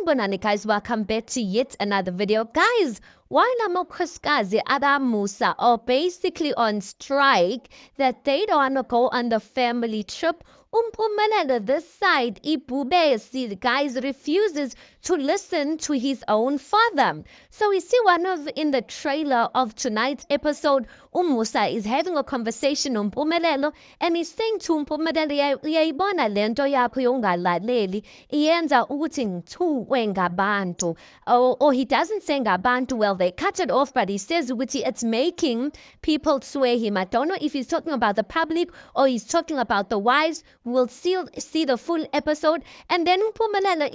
Sanibonani guys, welcome back to yet another video. Guys, while amakhosikazi abamusa are basically on strike that they don't want to go on the family trip, Umpumelelo this side, Ibubesi, guys, refuses to listen to his own father. So we see in the trailer of tonight's episode, Umusa is having a conversation on Umpumelelo and he's saying to Umpumelelo, uyayibona lento yakho yongalaleli iyenza ukuthi ngithuwe ngabantu. Or he doesn't say ngabantu, well they cut it off, but he says ukuthi it's making people swear him. I don't know if he's talking about the public or he's talking about the wives. We'll see the full episode. And then Umpumelelo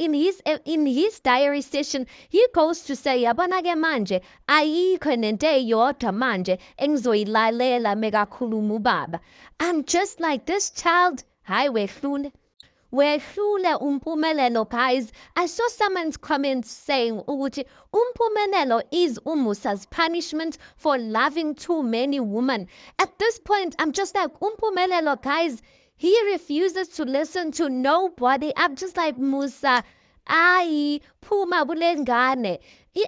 in his diary session, he goes to say, yabona ke manje ayikho nento yodwa manje engizoyilalela mekakhuluma ubaba. I'm just like, this child, hayi wehlule. Wehlule Umpumelelo, guys. I saw someone's comment saying ukuthi Umpumelelo is Umusa's punishment for loving too many women. At this point, I'm just like, Umpumelelo, guys, he refuses to listen to nobody. I'm just like, Musa, ayi, phuma bulengane.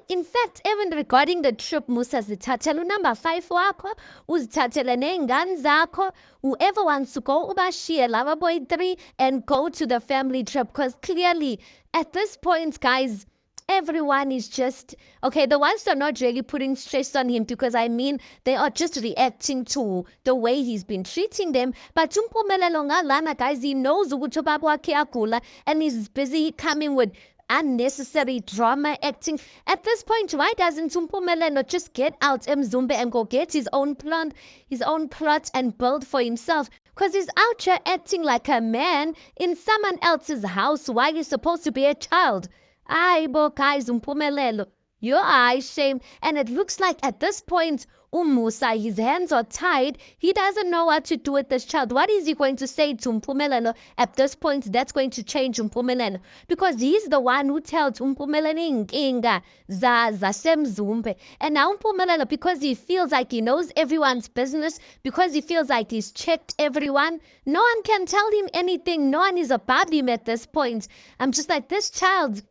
In fact, even regarding the trip, Musa zithathela number 5 wakho, uzithathele ney'ngane zakho. Whoever wants to go, ubashiye lava boy 3 and go to the family trip. Because clearly, at this point, guys, everyone is just okay. The ones are not really putting stress on him because I mean they are just reacting to the way he's been treating them. But Umpumelelo ngalana, guys, he knows ukuthi ubaba wakhe uyagula and he's busy coming with unnecessary drama acting. At this point, why doesn't Umpumelelo just get out Mzumbe and go get his own plot and build for himself? Because he's out here acting like a man in someone else's house while he's supposed to be a child. Ay, bo guys, Umpumelelo, your eyes shame. And it looks like at this point, Umusa, his hands are tied. He doesn't know what to do with this child. What is he going to say to Umpumelelo at this point that's going to change Umpumelelo? Because he's the one who tells Umpumelelo inkinga zasemzumbe. And now Umpumelelo, because he feels like he knows everyone's business, because he feels like he's checked everyone, no one can tell him anything. No one is above him at this point. I'm just like, this child,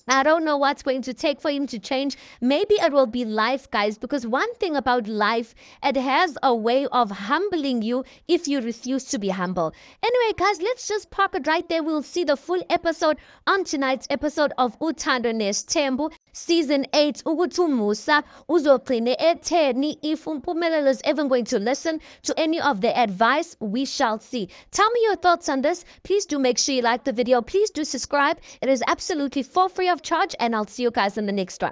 I don't know what's going to take for him to change. Maybe it will be life, guys, because one thing about life, it has a way of humbling you if you refuse to be humble. Anyway, guys, let's just park it right there. We'll see the full episode on tonight's episode of Uthando Nesthembu, Season 8. Ukuthi Umusa uzogcine etheni. If Umpumelelo is even going to listen to any of the advice, we shall see. Tell me your thoughts on this. Please do make sure you like the video. Please do subscribe. It is absolutely for free of charge, and I'll see you guys in the next one.